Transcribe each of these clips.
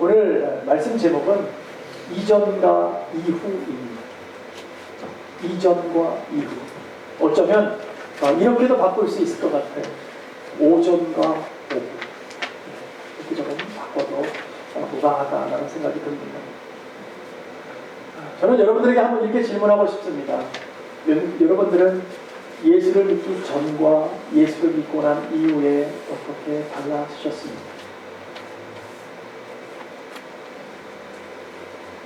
오늘 말씀 제목은 이전과 이후입니다. 이전과 이후. 어쩌면 이렇게도 바꿀 수 있을 것 같아요. 오전과 오후. 이렇게 조금 바꿔도 무방하다라는 생각이 듭니다. 저는 여러분들에게 한번 이렇게 질문하고 싶습니다. 여러분들은 예수를 믿기 전과 예수를 믿고 난 이후에 어떻게 달라지셨습니까?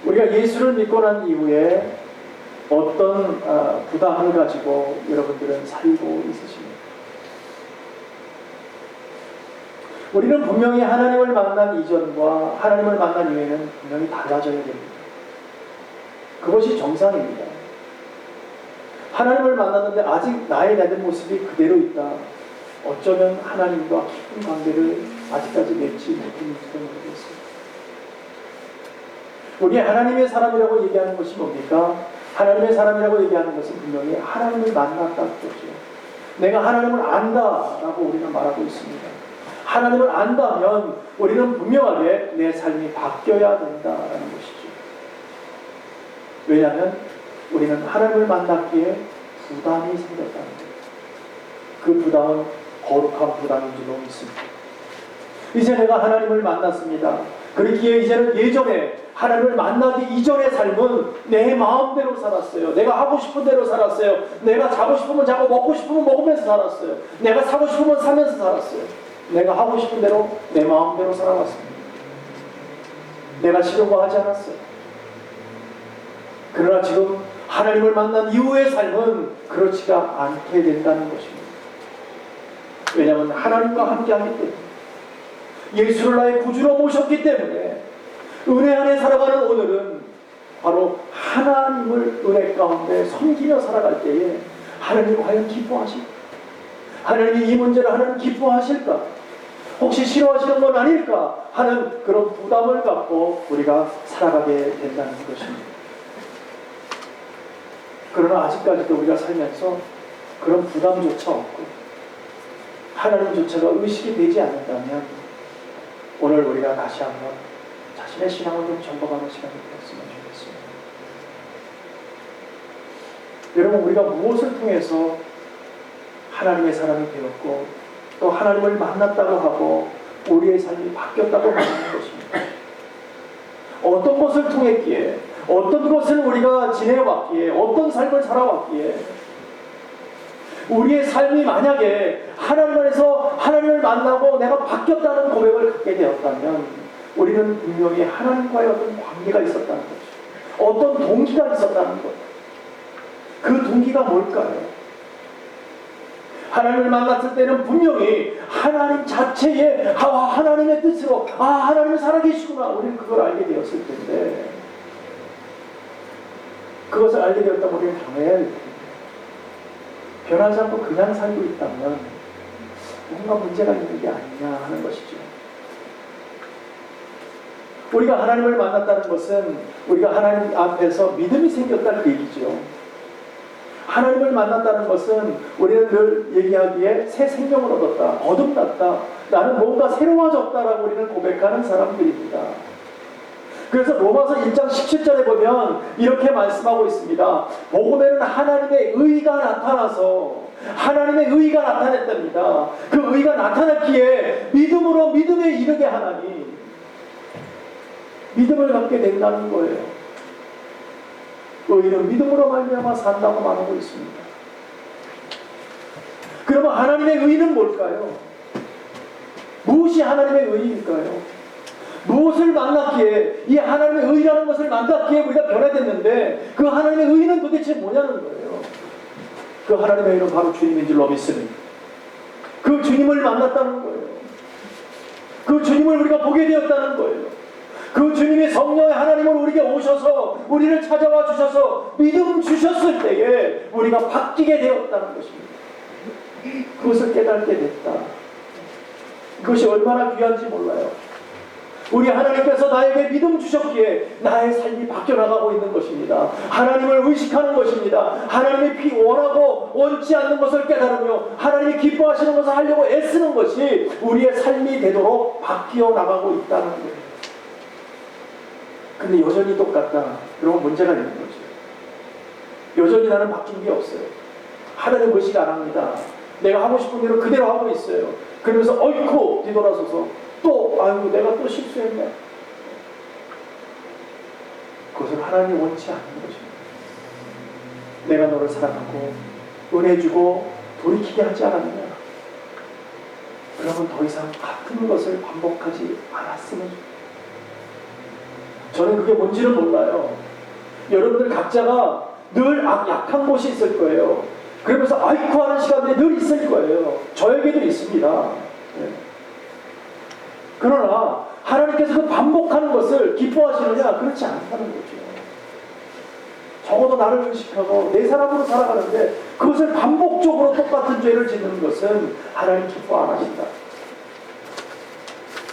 우리가 예수를 믿고 난 이후에 어떤 부담을 가지고 여러분들은 살고 있으십니까? 우리는 분명히 하나님을 만난 이전과 하나님을 만난 이후에는 분명히 달라져야 됩니다. 그것이 정상입니다. 하나님을 만났는데 아직 나의 내는 모습이 그대로 있다. 어쩌면 하나님과 깊은 관계를 아직까지 맺지 못했는지도 모르겠습니다. 우리 하나님의 사람이라고 얘기하는 것이 뭡니까? 하나님의 사람이라고 얘기하는 것은 분명히 하나님을 만났다는 거죠. 내가 하나님을 안다라고 우리는 말하고 있습니다. 하나님을 안다면 우리는 분명하게 내 삶이 바뀌어야 된다는 것이죠. 왜냐하면 우리는 하나님을 만났기에 부담이 생겼다는 거예요. 그 부담은 거룩한 부담인 줄로 믿습니다. 이제 내가 하나님을 만났습니다. 그렇기에 이제는 예전에 하나님을 만나기 이전의 삶은 내 마음대로 살았어요. 내가 하고 싶은 대로 살았어요. 내가 자고 싶으면 자고 먹고 싶으면 먹으면서 살았어요. 내가 사고 싶으면 사면서 살았어요. 내가 하고 싶은 대로 내 마음대로 살아왔습니다. 내가 싫어하지 않았어요. 그러나 지금 하나님을 만난 이후의 삶은 그렇지가 않게 된다는 것입니다. 왜냐하면 하나님과 함께하기 때문에, 예수를 나의 구주로 모셨기 때문에 은혜 안에 살아가는 오늘은 바로 하나님을 은혜 가운데 섬기며 살아갈 때에 하나님 과연 기뻐하실까? 하나님이 이 문제를 하나님 기뻐하실까? 혹시 싫어하시는 건 아닐까? 하는 그런 부담을 갖고 우리가 살아가게 된다는 것입니다. 그러나 아직까지도 우리가 살면서 그런 부담조차 없고 하나님조차가 의식이 되지 않는다면 오늘 우리가 다시 한번 자신의 신앙을 좀 점검하는 시간이 되었으면 좋겠습니다. 여러분, 우리가 무엇을 통해서 하나님의 사람이 되었고 또 하나님을 만났다고 하고 우리의 삶이 바뀌었다고 말하는 것입니다. 어떤 것을 통했기에, 어떤 것을 우리가 지내왔기에, 어떤 삶을 살아왔기에 우리의 삶이 만약에 하나님 안에서 하나님을 만나고 내가 바뀌었다는 고백을 갖게 되었다면 우리는 분명히 하나님과의 어떤 관계가 있었다는 거죠. 어떤 동기가 있었다는 것. 그 동기가 뭘까요? 하나님을 만났을 때는 분명히 하나님 자체의 하나님의 뜻으로 하나님은 살아계시구나 우리는 그걸 알게 되었을 텐데 그것을 알게 되었다면 우리는 변해야 할 텐데 변하지 않고 그냥 살고 있다면 뭔가 문제가 있는 게 아니냐 하는 것이죠. 우리가 하나님을 만났다는 것은 우리가 하나님 앞에서 믿음이 생겼다는 얘기죠. 하나님을 만났다는 것은 우리는 늘 얘기하기에 새 생명을 얻었다, 거듭났다, 나는 뭔가 새로워졌다라고 우리는 고백하는 사람들입니다. 그래서 로마서 1장 17절에 보면 이렇게 말씀하고 있습니다. 복음에는 하나님의 의가 나타나서 하나님의 의가 나타났답니다. 그 의가 나타났기에 믿음으로 믿음에 이르게 하나니 믿음을 갖게 된다는 거예요. 의는 믿음으로 말미암아 산다고 말하고 있습니다. 그러면 하나님의 의는 뭘까요? 무엇이 하나님의 의일까요? 무엇을 만났기에 이 하나님의 의라는 것을 만났기에 우리가 변화됐는데 그 하나님의 의는 도대체 뭐냐는 거예요. 그 하나님의 의는 바로 주님인 줄로 믿습니다. 그 주님을 만났다는 거예요. 그 주님을 우리가 보게 되었다는 거예요. 그 주님이 성령의 하나님을 우리에게 오셔서 우리를 찾아와 주셔서 믿음 주셨을 때에 우리가 바뀌게 되었다는 것입니다. 그것을 깨닫게 됐다. 그것이 얼마나 귀한지 몰라요. 우리 하나님께서 나에게 믿음 주셨기에 나의 삶이 바뀌어나가고 있는 것입니다. 하나님을 의식하는 것입니다. 하나님이 원하고 원치 않는 것을 깨달으며 하나님이 기뻐하시는 것을 하려고 애쓰는 것이 우리의 삶이 되도록 바뀌어 나가고 있다는 거예요. 근데 여전히 똑같다. 그러면 문제가 있는 거죠. 여전히 나는 바뀐 게 없어요. 하나님 의식 안 합니다. 내가 하고 싶은 대로 그대로 하고 있어요. 그러면서 어이쿠 뒤돌아서서 또 아이고 내가 또 실수했네. 그것은 하나님이 원치 않는 것입니다. 내가 너를 사랑하고 은혜 주고 돌이키게 하지 않았느냐. 그러면 더 이상 같은 것을 반복하지 않았으면 좋겠다. 저는 그게 뭔지는 몰라요. 여러분들 각자가 늘 약한 곳이 있을 거예요. 그러면서 아이쿠 하는 시간들이 늘 있을 거예요. 저에게도 있습니다. 네. 그러나 하나님께서 그 반복하는 것을 기뻐하시느냐? 그렇지 않다는 거죠. 적어도 나를 의식하고 내 사람으로 살아가는데 그것을 반복적으로 똑같은 죄를 짓는 것은 하나님 기뻐 안 하신다.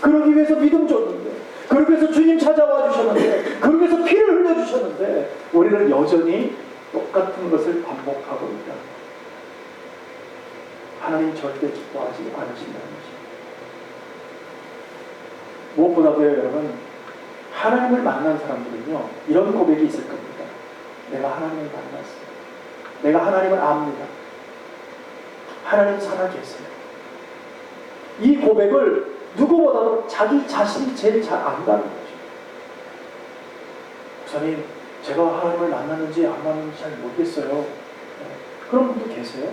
그러기 위해서 믿음 줬는데, 그러기 위해서 주님 찾아와 주셨는데, 그러기 위해서 피를 흘려주셨는데 우리는 여전히 똑같은 것을 반복하고 있다. 하나님 절대 기뻐하지 않으신다는 것입니다. 무엇보다도요, 여러분, 하나님을 만난 사람들은요, 이런 고백이 있을 겁니다. 내가 하나님을 만났어요. 내가 하나님을 압니다. 하나님 살아계세요. 이 고백을 누구보다도 자기 자신이 제일 잘 안다는 거죠. 목사님, 제가 하나님을 만났는지 안 만났는지 잘 모르겠어요. 그런 분도 계세요?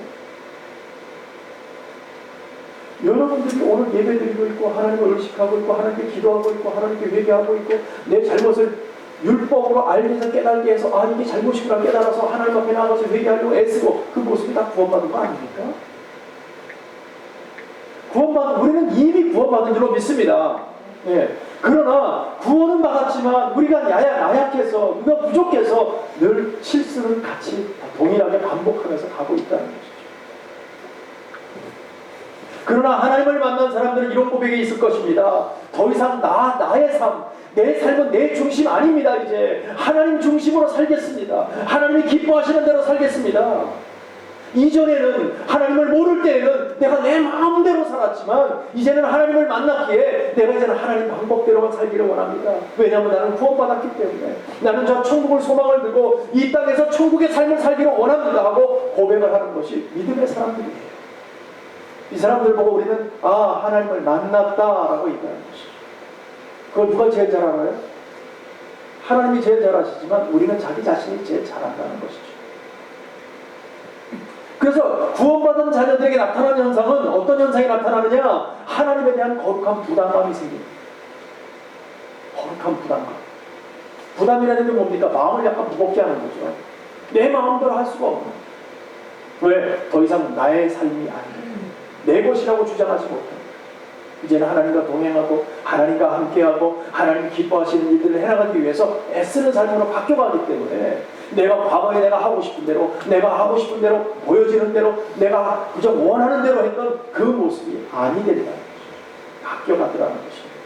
여러분들이 오늘 예배드리고 있고 하나님을 의식하고 있고 하나님께 기도하고 있고 하나님께 회개하고 있고 내 잘못을 율법으로 알면서 깨닫게 해서 아 이게 잘못이구나 깨달아서 하나님 앞에 나가서 회개하려고 애쓰고 그 모습이 다 구원받은 거 아닙니까? 우리는 이미 구원받은 줄로 믿습니다. 예. 그러나 구원은 받았지만 우리가 나약해서 우리가 부족해서 늘 실수를 같이 동일하게 반복하면서 가고 있다는 것이죠. 그러나 하나님을 만난 사람들은 이런 고백이 있을 것입니다. 더 이상 나의 삶, 내 삶은 내 중심 아닙니다. 이제 하나님 중심으로 살겠습니다. 하나님이 기뻐하시는 대로 살겠습니다. 이전에는 하나님을 모를 때에는 내가 내 마음대로 살았지만 이제는 하나님을 만났기에 내가 이제는 하나님 방법대로만 살기를 원합니다. 왜냐하면 나는 구원받았기 때문에 나는 저 천국을 소망을 들고 이 땅에서 천국의 삶을 살기를 원합니다 하고 고백을 하는 것이 믿음의 사람들이에요. 이 사람들 보고 우리는 하나님을 만났다라고 얘기하는 것이죠. 그걸 누가 제일 잘 알아요? 하나님이 제일 잘 아시지만 우리는 자기 자신이 제일 잘 안다는 것이죠. 그래서 구원받은 자녀들에게 나타나는 현상은 어떤 현상이 나타나느냐? 하나님에 대한 거룩한 부담감이 생깁니다. 거룩한 부담감. 부담이라는 게 뭡니까? 마음을 약간 무겁게 하는 거죠. 내 마음대로 할 수가 없는. 왜? 더 이상 나의 삶이 아니에요. 내 것이라고 주장하지 못합니다. 이제는 하나님과 동행하고 하나님과 함께하고 하나님 기뻐하시는 일들을 해나가기 위해서 애쓰는 삶으로 바뀌어가기 때문에 과거에 내가 하고 싶은 대로 보여지는 대로 내가 그저 원하는 대로 했던 그 모습이 아니 된다는 것이죠. 바뀌어가더라는 것입니다.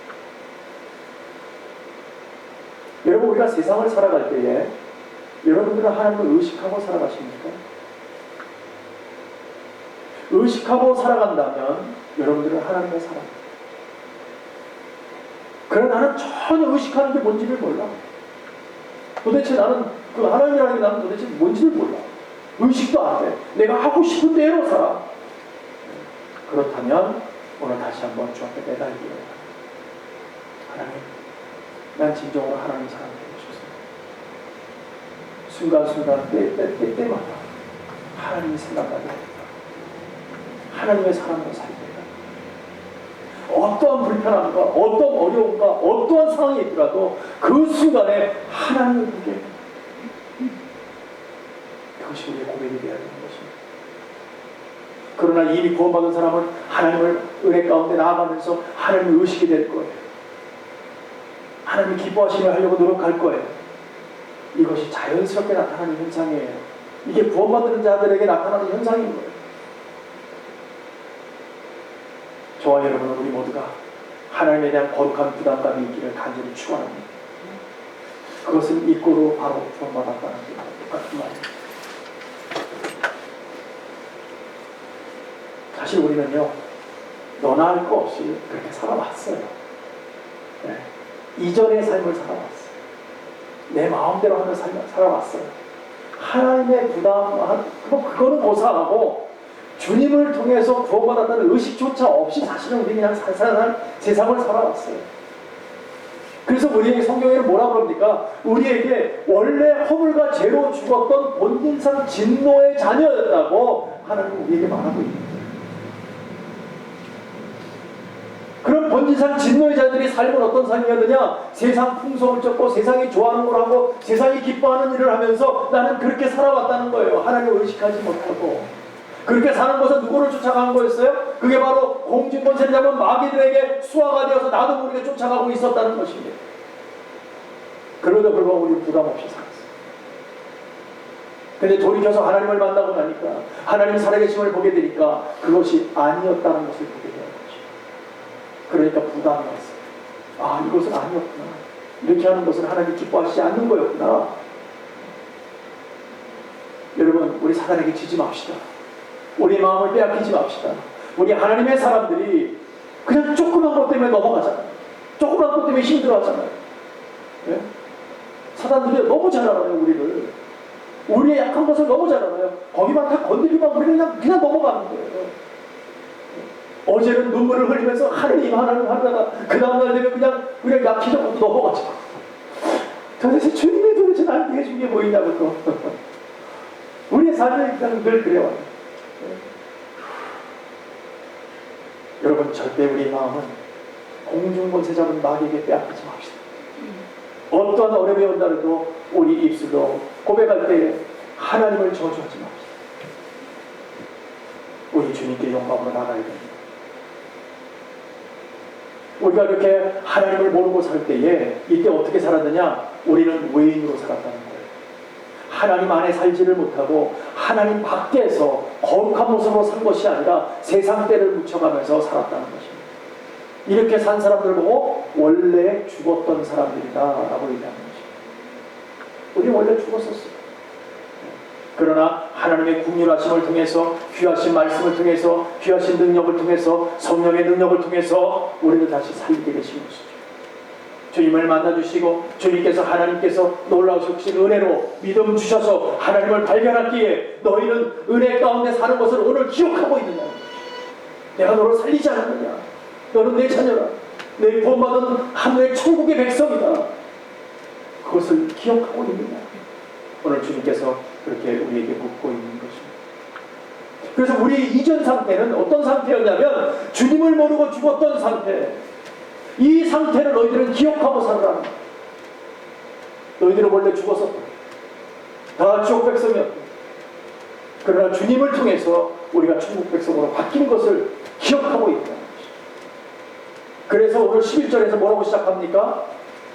여러분, 우리가 세상을 살아갈 때에 여러분들은 하나님을 의식하고 살아가십니까? 의식하고 살아간다면 여러분들은 하나님을 사랑합니다. 그러나 나는 전혀 의식하는 게 뭔지를 몰라. 도대체 나는 그 하나님이라는 게 나는 도대체 뭔지를 몰라. 의식도 안 돼. 내가 하고 싶은 대로 살아. 그렇다면 오늘 다시 한번 주 앞에 매달리기를 하나님, 난 진정으로 하나님 사랑하고 싶습니다. 순간순간 때마다 하나님이 생각나게 합니다. 하나님의 사랑으로 살게 어떠한 불편함과 어떤 어려움과 어떠한 상황이 있더라도 그 순간에 하나님을 보게 그것이 우리의 고백이 되어야 되는 것입니다. 그러나 이미 구원받은 사람은 하나님을 은혜 가운데 나아가면서 하나님을 의식이 될 거예요. 하나님이 기뻐하시며 하려고 노력할 거예요. 이것이 자연스럽게 나타나는 현상이에요. 이게 구원받는 자들에게 나타나는 현상인 거예요. 저와 여러분, 우리 모두가 하나님에 대한 거룩한 부담감이 있기를 간절히 축원합니다. 그것은 입고로 바로 구원받았다는 게 똑같은 말입니다. 사실 우리는요, 너나 할 거 없이 그렇게 살아왔어요. 네. 이전의 삶을 살아왔어요. 내 마음대로 하며 살아왔어요. 하나님의 부담, 그거는 고사하고 주님을 통해서 구원받았다는 의식조차 없이 사실은 우리 그냥 세상을 살아왔어요. 그래서 우리에게 성경에는 뭐라고 그럽니까? 우리에게 원래 허물과 죄로 죽었던 본질상 진노의 자녀였다고 하나님 우리에게 말하고 있습니다. 그럼 본질상 진노의 자들이 삶은 어떤 삶이었느냐? 세상 풍속을 쫓고 세상이 좋아하는 걸 하고 세상이 기뻐하는 일을 하면서 나는 그렇게 살아왔다는 거예요. 하나님을 의식하지 못하고. 그렇게 사는 것은 누구를 쫓아간 거였어요? 그게 바로 공중권세를 잡은 마귀들에게 수하가 되어서 나도 모르게 쫓아가고 있었다는 것입니다. 그러다 불구하고 우리는 부담 없이 살았어요. 근데 돌이켜서 하나님을 만나고 나니까 하나님 살아계심을 보게 되니까 그것이 아니었다는 것을 보게 되는 거죠. 그러니까 부담이 왔어요. 아, 이것은 아니었구나. 이렇게 하는 것은 하나님이 기뻐하시지 않는 거였구나. 여러분, 우리 사단에게 지지 맙시다. 우리 마음을 빼앗기지 맙시다. 우리 하나님의 사람들이 그냥 조그만 것 때문에 넘어가잖아요. 조그만 것 때문에 힘들어하잖아요. 네? 사단들이 너무 잘 알아요, 우리를. 우리의 약한 것을 너무 잘 알아요. 거기만 다 건드리면 우리는 그냥 넘어가는 거예요. 어제는 눈물을 흘리면서 하나님 하다가 그 다음날 되면 그냥 약해져서 넘어가죠. 도대체 주님이 도대체 나한테 해준 게 뭐있냐고 또. 우리의 삶이 늘 그래요. 여러분, 절대 우리 마음은 공중권세 잡은 마귀에게 빼앗기지 맙시다. 어떠한 어려움이 온다 해도 우리 입술로 고백할 때에 하나님을 저주하지 맙시다. 우리 주님께 영광으로 나가야 됩니다. 우리가 이렇게 하나님을 모르고 살 때에 이때 어떻게 살았느냐? 우리는 외인으로 살았다는 거예요. 하나님 안에 살지를 못하고 하나님 밖에서 거룩한 모습으로 산 것이 아니라 세상 때를 묻혀가면서 살았다는 것입니다. 이렇게 산 사람들 보고 원래 죽었던 사람들이다 라고 얘기하는 것입니다. 우리 원래 죽었었어요. 그러나 하나님의 국률하심을 통해서, 귀하신 말씀을 통해서, 귀하신 능력을 통해서, 성령의 능력을 통해서 우리를 다시 살리게 되신 것이죠. 주님을 만나주시고 주님께서 하나님께서 놀라우신 은혜로 믿음 주셔서 하나님을 발견하기에 너희는 은혜 가운데 사는 것을 오늘 기억하고 있느냐. 내가 너를 살리지 않았느냐. 너는 내 자녀라. 내 구원받은 하늘의 천국의 백성이다. 그것을 기억하고 있느냐. 오늘 주님께서 그렇게 우리에게 묻고 있는 것입니다. 그래서 우리 이전 상태는 어떤 상태였냐면 주님을 모르고 죽었던 상태. 이 상태를 너희들은 기억하고 살아라. 너희들은 원래 죽었었다. 다 지옥 백성이었다. 그러나 주님을 통해서 우리가 천국 백성으로 바뀐 것을 기억하고 있다. 그래서 오늘 11절에서 뭐라고 시작합니까?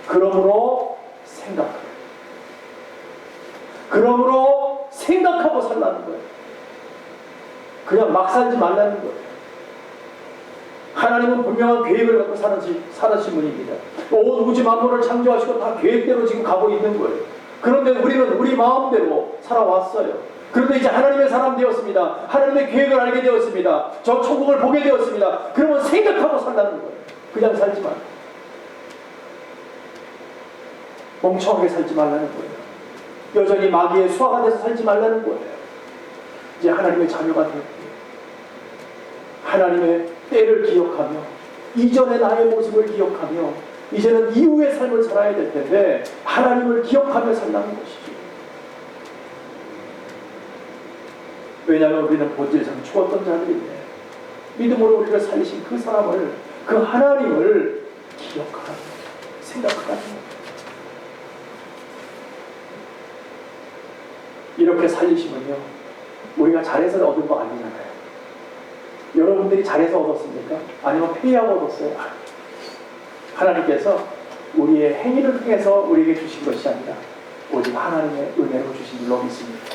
그러므로 생각하라. 그러므로 생각하고 살라는 거예요. 그냥 막 살지 말라는 거예요. 하나님은 분명한 계획을 갖고 사는 분입니다. 온 우주 만물을 창조하시고 다 계획대로 지금 가고 있는 거예요. 그런데 우리는 우리 마음대로 살아왔어요. 그런데 이제 하나님의 사람 되었습니다. 하나님의 계획을 알게 되었습니다. 저 천국을 보게 되었습니다. 그러면 생각하고 살라는 거예요. 그냥 살지 말고. 멍청하게 살지 말라는 거예요. 여전히 마귀의 수하가 돼서 살지 말라는 거예요. 이제 하나님의 자녀가 되었고 하나님의 때를 기억하며 이전의 나의 모습을 기억하며 이제는 이후의 삶을 살아야 될 텐데 하나님을 기억하며 살라는 것이죠. 왜냐하면 우리는 본질상 죽었던 자들인데 믿음으로 우리를 살리신 그 사람을, 그 하나님을 기억하라는 거예요. 생각하라는 거예요. 이렇게 살리시면요 우리가 잘해서 얻은 거 아니잖아요. 여러분들이 잘해서 얻었습니까? 아니면 패하고 얻었어요? 하나님께서 우리의 행위를 통해서 우리에게 주신 것이 아니라 오직 하나님의 은혜로 주신 줄로 믿습니다.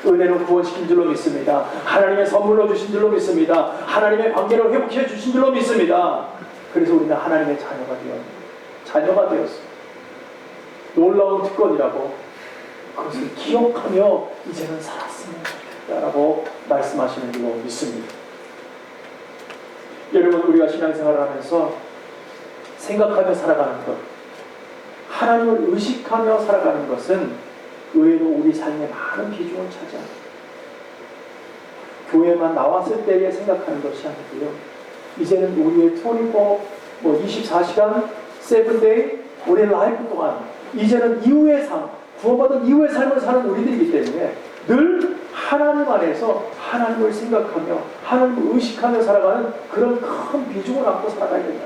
은혜로 구원시킨 줄로 믿습니다. 하나님의 선물로 주신 줄로 믿습니다. 하나님의 관계를 회복해 주신 줄로 믿습니다. 그래서 우리는 하나님의 자녀가 되었습니다. 놀라운 특권이라고 그것을 기억하며 이제는 살았으면 좋겠다라고 말씀하시는 줄로 믿습니다. 여러분, 우리가 신앙생활을 하면서 생각하며 살아가는 것, 하나님을 의식하며 살아가는 것은 의외로 우리 삶에 많은 비중을 차지합니다. 교회만 나왔을 때에 생각하는 것이 아니고요. 이제는 우리의 24시간, 7day, 우리의 라이프 동안 이제는 이후의 삶, 구원받은 이후의 삶을 사는 우리들이기 때문에 늘 하나님 안에서 하나님을 생각하며 하나님을 의식하며 살아가는 그런 큰 비중을 안고 살아가야 된다.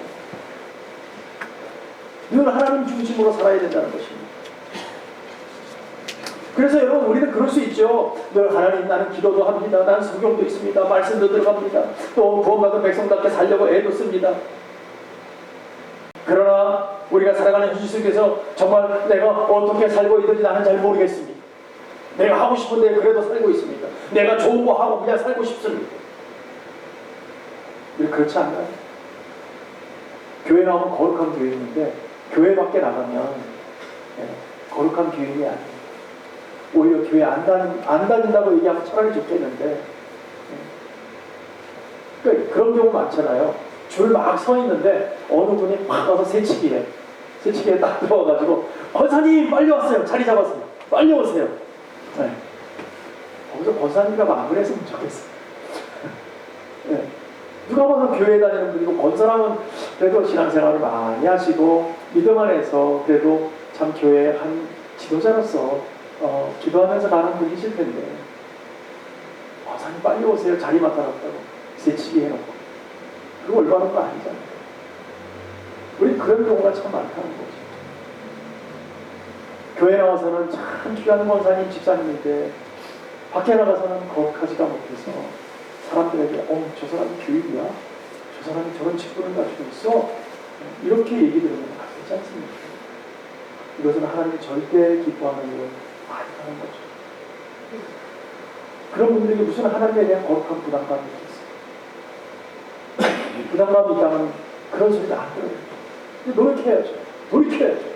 늘 하나님 중심으로 살아야 된다는 것입니다. 그래서 여러분 우리는 그럴 수 있죠. 늘 하나님 나는 기도도 합니다. 나는 성경도 있습니다. 말씀도 들어갑니다. 또 구원받은 백성답게 살려고 애도 씁니다. 그러나 우리가 살아가는 현실 속에서 정말 내가 어떻게 살고 있는지 나는 잘 모르겠습니다. 내가 하고 싶은데 그래도 살고 있습니다. 내가 좋은 거 하고 그냥 살고 싶습니다. 우리 그렇지 않나요? 교회 나오면 거룩한 교인인데 교회 밖에 나가면 거룩한 교인이 아니에요. 오히려 교회 안 다닌다고 얘기하면 차라리 좋겠는데 그러니까 그런 경우 많잖아요. 줄 막 서 있는데 어느 분이 막 와서 새치기에 딱 들어와가지고 권사님 빨리 왔어요. 자리 잡았어요. 빨리 오세요. 네. 거기서 권사님과 안 했으면 좋겠어요. 네. 누가 봐도 교회 다니는 분이고 권사람은 그래도 신앙생활을 많이 하시고 믿음 안에서 그래도 참 교회의 한 지도자로서 기도하면서 가는 분이실 텐데 권사님 빨리 오세요. 자리 맡아놨다고 새치기 해놓고 그거 올바른 거 아니잖아요. 우리 그런 경우가 참 많다는 거죠. 교회 나와서는 참 귀한 권사님, 집사님인데 밖에 나가서는 거룩하지가 못해서 사람들에게 저 사람이 교인이야? 저 사람이 저런 직분을 가지고 있어? 이렇게 얘기 들으면 안 되지 않습니까? 이것은 하나님이 절대 기뻐하는 일을 많이 하는 거죠. 그런 분들에게 무슨 하나님에 대한 거룩한 부담감이 있겠어요? 부담감이 있다면 그런 소리를 안 들어요. 노력해야죠.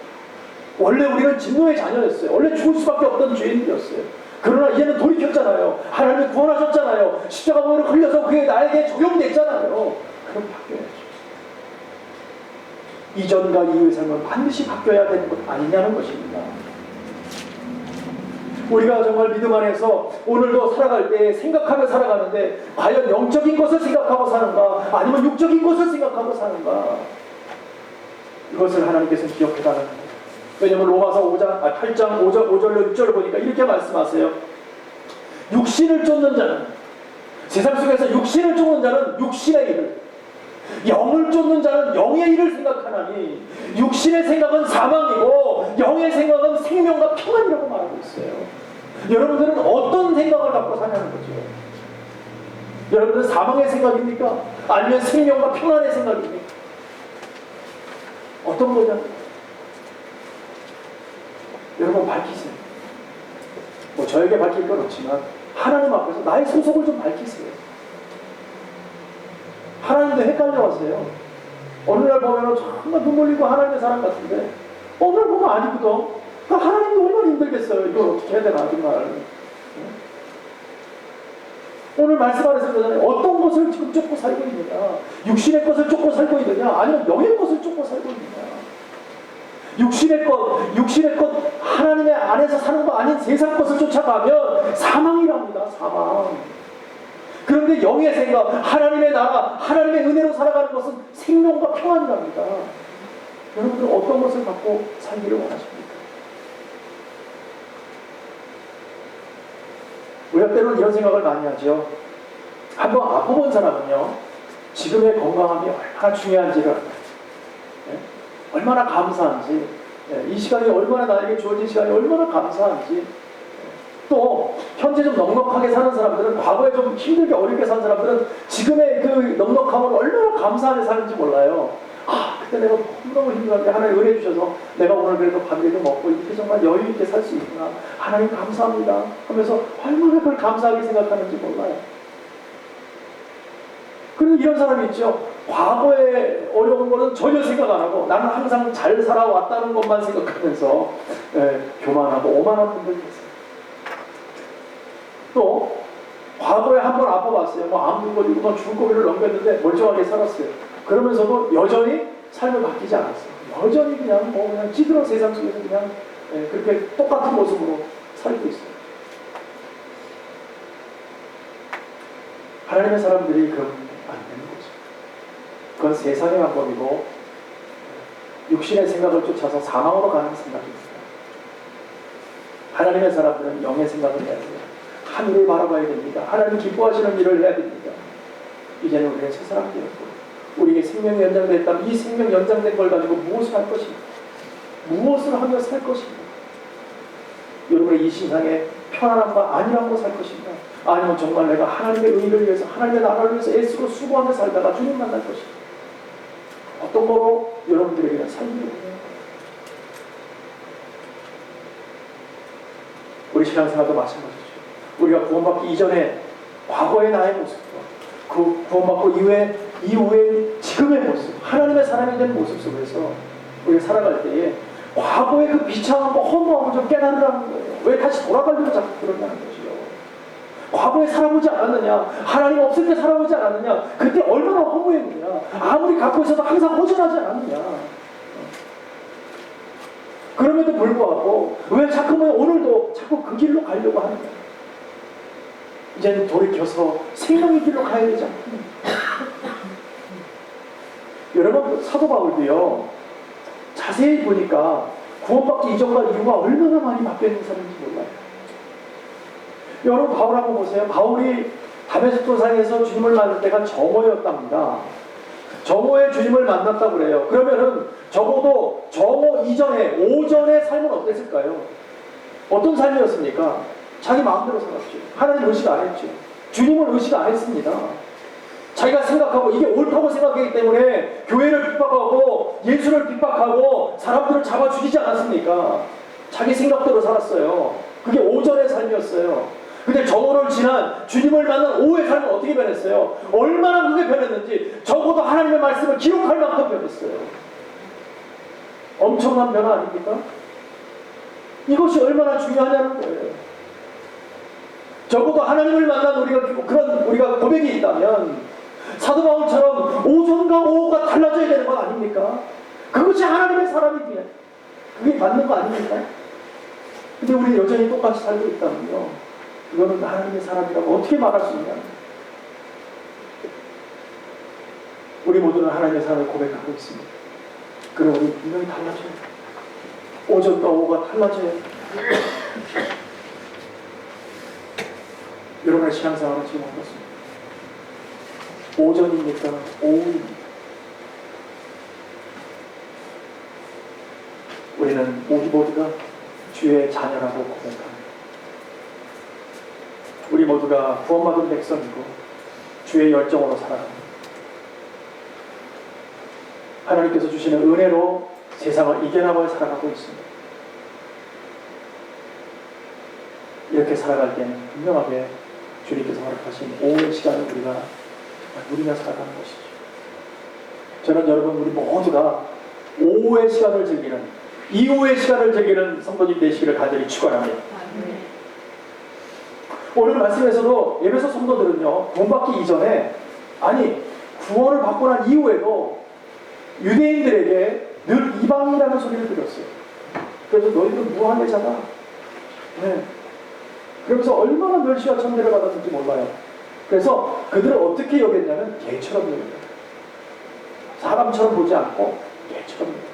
원래 우리는 진노의 자녀였어요. 원래 죽을 수밖에 없던 죄인들이었어요. 그러나 이제는 돌이켰잖아요. 하나님이 구원하셨잖아요. 십자가 보혈을 흘려서 그게 나에게 적용됐잖아요. 그럼 바뀌어야죠. 이전과 이후의 삶은 반드시 바뀌어야 되는 것 아니냐는 것입니다. 우리가 정말 믿음 안에서 오늘도 살아갈 때 생각하며 살아가는데 과연 영적인 것을 생각하고 사는가 아니면 육적인 것을 생각하고 사는가, 이것을 하나님께서는 기억해달라는 거예요. 왜냐하면 로마서 8장 5절로 6절을 보니까 이렇게 말씀하세요. 육신을 쫓는 자는, 세상 속에서 육신을 쫓는 자는 육신의 일을, 영을 쫓는 자는 영의 일을 생각하나니 육신의 생각은 사망이고 영의 생각은 생명과 평안이라고 말하고 있어요. 여러분들은 어떤 생각을 갖고 사냐는 거죠. 여러분들은 사망의 생각입니까? 아니면 생명과 평안의 생각입니까? 어떤 거냐? 여러분 밝히세요. 저에게 밝힐 건 없지만 하나님 앞에서 나의 소속을 좀 밝히세요. 하나님도 헷갈려하세요. 어느 날 보면 정말 눈물 흘리고 하나님의 사람 같은데 어느 날 보면 아니거든. 하나님도 얼마나 힘들겠어요. 이걸 어떻게 해야 되나 정말. 오늘 말씀 안에서 그러잖아요. 어떤 것을 지금 쫓고 살고 있느냐, 육신의 것을 쫓고 살고 있느냐, 아니면 영의 것을 쫓고 살고 있느냐. 육신의 것 하나님의 안에서 사는 거 아닌 세상 것을 쫓아가면 사망이랍니다. 사망. 그런데 영의 생각, 하나님의 나라, 하나님의 은혜로 살아가는 것은 생명과 평안이랍니다. 여러분들은 어떤 것을 갖고 살기를 원하십니까? 우리가 때로는 이런 생각을 많이 하죠. 한번 아파본 사람은요, 지금의 건강함이 얼마나 중요한지를 알아요. 얼마나 감사한지, 이 시간이 얼마나 나에게 주어진 시간이 얼마나 감사한지, 또 현재 좀 넉넉하게 사는 사람들은, 과거에 좀 힘들게 어렵게 산 사람들은 지금의 그 넉넉함을 얼마나 감사하게 사는지 몰라요. 그때 내가 너무너무 힘들었는데 하나님 은혜 주셔서 내가 오늘 그래도 밥이라도 먹고 이렇게 정말 여유 있게 살 수 있구나, 하나님 감사합니다 하면서 얼마나 그걸 감사하게 생각하는지 몰라요. 그런데 이런 사람이 있죠. 과거에 어려운 거는 전혀 생각 안 하고 나는 항상 잘 살아왔다는 것만 생각하면서 교만하고 오만한 분들이 있어요. 또 과거에 한 번 아파봤어요. 암도 걸리고 죽을 고비를 넘겼는데 멀쩡하게 살았어요. 그러면서도 여전히 삶을 바뀌지 않았어. 여전히 그냥 찌들어 세상 속에서 그냥 그렇게 똑같은 모습으로 살고 있어요. 하나님의 사람들이 그러면 안 되는 거죠. 그건 세상의 방법이고 육신의 생각을 쫓아서 사망으로 가는 생각입니다. 하나님의 사람들은 영의 생각을 해야 돼요. 하늘을 바라봐야 됩니다. 하나님 기뻐하시는 일을 해야 됩니다. 이제는 우리는 새 사람 되었고 우리에게 생명이 연장됐다면 이 생명 연장된 걸 가지고 무엇을 할 것입니까? 무엇을 하며 살 것입니까? 여러분의 이 세상에 편안함과 안일함으로 살 것입니까? 아니면 정말 내가 하나님의 의를 위해서 하나님의 나라를 위해서 애쓰고 수고하며 살다가 주님 만날 것입니까? 어떤 거로 여러분들에게는 삶이에요. 우리 신앙생활도 마찬가지죠. 우리가 구원받기 이전에 과거의 나의 모습과 그 구원받고 이후에 지금의 모습, 하나님의 사람이 된 모습 속에서 우리가 살아갈 때에 과거의 그 비참함과 허무함을 좀 깨달으라는 거예요. 왜 다시 돌아가려고 자꾸 그런다는 것이요. 과거에 살아보지 않았느냐? 하나님 없을 때 살아보지 않았느냐? 그때 얼마나 허무했느냐? 아무리 갖고 있어도 항상 허전하지 않았느냐? 그럼에도 불구하고 왜 자꾸 오늘도 자꾸 그 길로 가려고 하느냐? 이제는 돌이켜서 생명의 길로 가야 되지 않느냐? 여러분 사도 바울도요 자세히 보니까 구원받기 이전과 이후가 얼마나 많이 바뀌는 사람인지 몰라요. 여러분 바울 한번 보세요. 바울이 다메섹 도상에서 주님을 만날 때가 정오였답니다. 정오에 주님을 만났다고 그래요. 그러면은 적어도 정오 이전에 오전의 삶은 어땠을까요? 어떤 삶이었습니까? 자기 마음대로 살았죠. 하나님 의식 안 했죠. 주님을 의식 안 했습니다. 자기가 생각하고 이게 옳다고 생각하기 때문에 교회를 핍박하고 예수를 핍박하고 사람들을 잡아 죽이지 않았습니까? 자기 생각대로 살았어요. 그게 오전의 삶이었어요. 근데 정오를 지난 주님을 만난 오후의 삶은 어떻게 변했어요? 얼마나 그게 변했는지 적어도 하나님의 말씀을 기록할 만큼 변했어요. 엄청난 변화 아닙니까? 이것이 얼마나 중요하냐는 거예요. 적어도 하나님을 만난 우리가 고백이 있다면 사도 바울처럼 오전과 오후가 달라져야 되는 건 아닙니까? 그것이 하나님의 사람이기에 그게 맞는 거 아닙니까? 근데 우리 여전히 똑같이 살고 있다면요, 이거는 하나님의 사람이라고 어떻게 말할 수 있냐? 우리 모두는 하나님의 사람을 고백하고 있습니다. 그럼 우리 분명히 달라져요. 오전과 오후가 달라져요. 여러분의 신앙생활은 지금 어떻습니까? 오전입니까? 오후입니까? 우리는 우리 모두가 주의 자녀라고 고백합니다. 우리 모두가 구원받은 백성이고 주의 열정으로 살아갑니다. 하나님께서 주시는 은혜로 세상을 이겨나갈 살아가고 있습니다. 이렇게 살아갈 때는 분명하게 주님께서 허락하신 오후의 시간을 우리가 누리며 살아가는 것이죠. 저는 여러분 우리 모두가 오후의 시간을 즐기는, 이후의 시간을 즐기는 성도님 되시기를 간절히 축원합니다. 오늘 말씀에서도 에베소 성도들은요, 구원받기 이전에, 아니 구원을 받고 난 이후에도 유대인들에게 늘 이방인이라는 소리를 들었어요. 그래서 너희들은 무한의 자다. 네. 그러면서 얼마나 멸시와 천대를 받았는지 몰라요. 그래서 그들을 어떻게 여겼냐면 개처럼 여겼어요. 사람처럼 보지 않고 개처럼 여겼어요.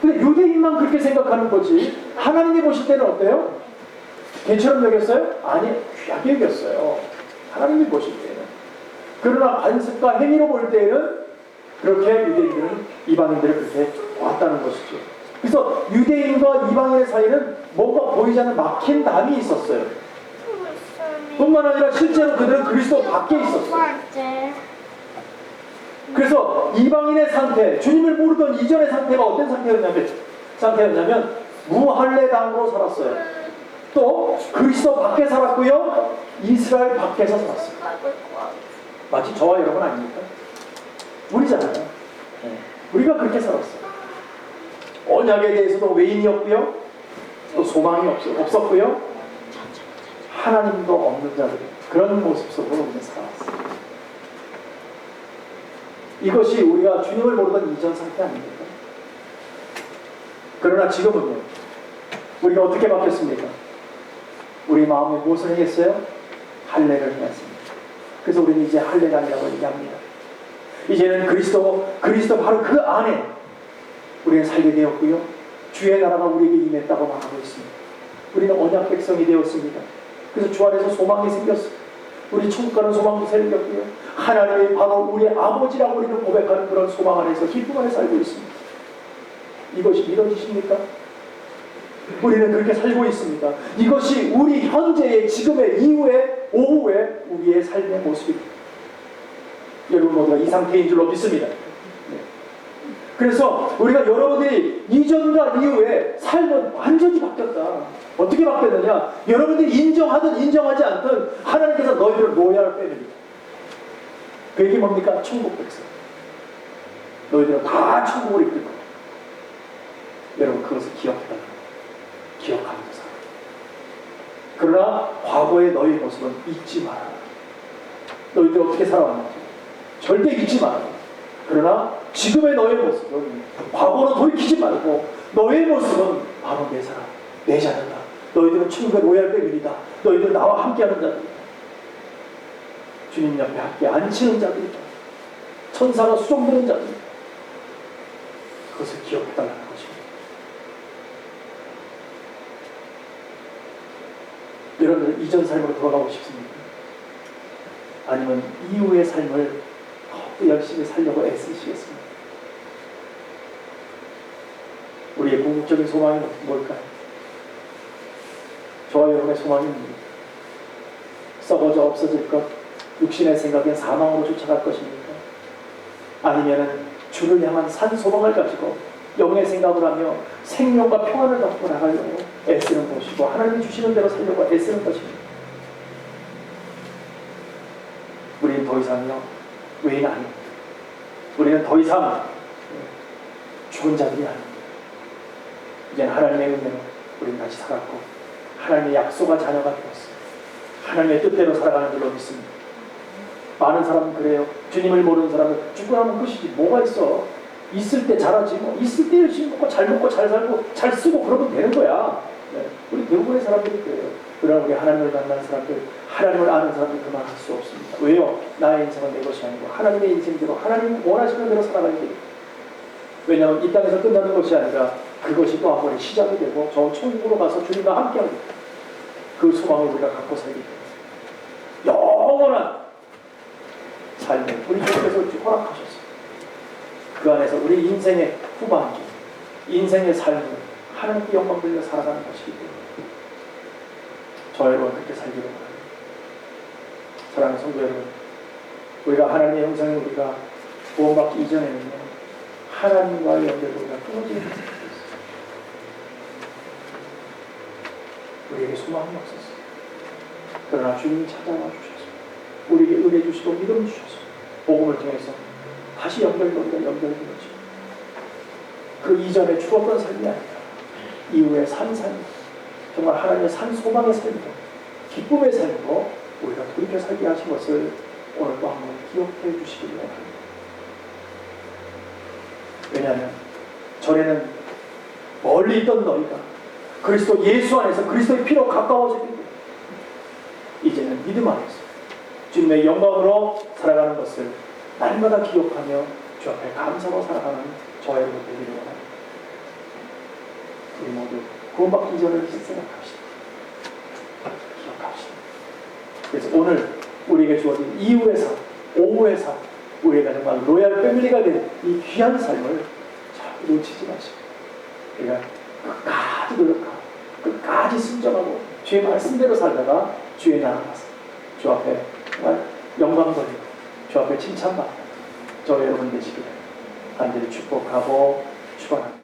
근데 유대인만 그렇게 생각하는 거지 하나님이 보실 때는 어때요? 개처럼 여겼어요? 아니, 귀하게 여겼어요. 하나님이 보실 때는. 그러나 관습과 행위로 볼 때는 그렇게 유대인들은 이방인들을 그렇게 보았다는 것이죠. 그래서 유대인과 이방인의 사이는 뭔가 보이지 않는 막힌 담이 있었어요. 뿐만 아니라 실제로 그들은 그리스도 밖에 있었어요. 그래서 이방인의 상태, 주님을 모르던 이전의 상태가 어떤 상태였냐면 무할례당으로 살았어요. 또 그리스도 밖에 살았고요, 이스라엘 밖에서 살았어요. 마치 저와 여러분 아닙니까? 우리잖아요. 우리가 그렇게 살았어요. 언약에 대해서도 외인이었고요, 또 소망이 없었고요, 하나님도 없는 자들, 그런 모습 속으로 우리는 살아왔어요. 이것이 우리가 주님을 모르던 이전 상태 아닙니까? 그러나 지금은요, 우리가 어떻게 바뀌었습니까? 우리 마음에 무엇을 행했어요? 할례를 행했습니다. 그래서 우리는 이제 할례가 아니라고 얘기합니다. 이제는 그리스도 바로 그 안에 우리는 살게 되었고요, 주의 나라가 우리에게 임했다고 말하고 있습니다. 우리는 언약 백성이 되었습니다. 그래서 주 안에서 소망이 생겼습니다. 우리 천국 가는 소망도 생겼고요, 하나님이 바로 우리의 아버지라고 우리는 고백하는 그런 소망 안에서 기쁨 안에 살고 있습니다. 이것이 믿어지십니까? 우리는 그렇게 살고 있습니다. 이것이 우리 현재의, 지금의, 이후의, 오후의 우리의 삶의 모습입니다. 여러분 모두가 이 상태인 줄로 믿습니다. 그래서 우리가 여러분들이 이전과 이후에 삶은 완전히 바뀌었다. 어떻게 바뀌었느냐? 여러분들이 인정하든 인정하지 않든 하나님께서 너희들을 노예할 빼냅니다. 그 얘기 뭡니까? 천국 백성. 너희들은 다 천국을 이끌 거야. 여러분 그것을 기억해달라. 기억하면서 살아. 그러나 과거의 너희의 모습은 잊지 마라. 너희들 어떻게 살아왔는지 절대 잊지 마라. 그러나 지금의 너의 모습은 과거로 돌이키지 말고 너의 모습은 바로 내 사람, 내 자녀다. 너희들은 천국의 로얄 패밀리다. 너희들은 나와 함께하는 자들이다. 주님 옆에 함께 앉히는 자들이다. 천사가 수종드는 자들이다. 그것을 기억해달라는 것입니다. 여러분들 이전 삶으로 돌아가고 싶습니까? 아니면 이후의 삶을 더 열심히 살려고 애쓰시겠습니까? 우리의 궁극적인 소망이 뭘까요? 저와 여러분의 소망이 뭡니까? 썩어져 없어질 것, 육신의 생각엔 사망으로 쫓아갈 것입니까? 아니면 주를 향한 산 소망을 가지고 영의 생각을 하며 생명과 평안을 갖고 나가려고 애쓰는 것이고 하나님이 주시는 대로 살려고 애쓰는 것입니다. 우리는 더 이상요 외인 아닙니다. 우리는 더 이상 죽은 자들이 아닙니다. 이제는 하나님의 은혜로 우리는 다시 살았고 하나님의 약속한 자녀가 되었습니다. 하나님의 뜻대로 살아가는 줄로 믿습니다. 많은 사람은 그래요. 주님을 모르는 사람은 죽고 나면 끝이지 뭐가 있어. 있을 때 잘하지 뭐. 있을 때 열심히 먹고 잘 먹고 잘 살고 잘 쓰고 그러면 되는 거야. 네. 우리 대부분의 사람들이 그래요. 그러나 우리 하나님을 만난 사람들, 하나님을 아는 사람들 그만할 수 없습니다. 왜요? 나의 인생은 내 것이 아니고 하나님의 인생대로 하나님 원하시는 대로 살아가야 돼요. 왜냐하면 이 땅에서 끝나는 것이 아니라 그것이 또 한 번의 시작이 되고 저 천국으로 가서 주님과 함께하는 그 소망을 우리가 갖고 살게 돼요. 영원한 삶을 우리 주님께서 허락하셨어요. 그 안에서 우리 인생의 후반기, 인생의 삶을 하나님께 영광 돌려 살아가는 것이기 때문에 저 여러분 그렇게 살기를 바랍니다. 사랑하는 성도 여러분, 우리가 하나님의 형상에 우리가 구원받기 이전에는요 하나님과의 연결도 우리가 끊어지는 것이 있어요. 우리에게 소망이 없었어요. 그러나 주님이 찾아와 주셔서 우리에게 은혜 주시고 믿음 주셔서 복음을 통해서 다시 연결고리가 연결되어지고 그 이전에 죽었던 삶이 아니라 이후에 산 삶, 정말 하나님의 산 소망의 삶이고 기쁨의 삶으로 우리가 돌이켜 살게 하신 것을 오늘 또 한번 기억해 주시기 바랍니다. 왜냐하면 전에는 멀리 있던 너희가 그리스도 예수 안에서 그리스도의 피로 가까워졌기 때문에 이제는 믿음 안에서 주님의 영광으로 살아가는 것을 날마다 기억하며 주 앞에 감사로 살아가는 저와 여러분 되기를 원합니다. 우리 모두 구원받기 이전을 생각합시다. 기억합시다. 그래서 오늘 우리에게 주어진 이후의 삶, 오후의 삶, 우리가 정말 로얄 패밀리가 된 이 귀한 삶을 잘 놓치지 마시고 우리가 끝까지 노력하고 끝까지 순종하고 주의 말씀대로 살다가 주의 나라 가서 주 앞에 정말 영광 돌리고 주 앞에 칭찬받고 저 여러분 되시기를 간절히 축복하고 축원합니다.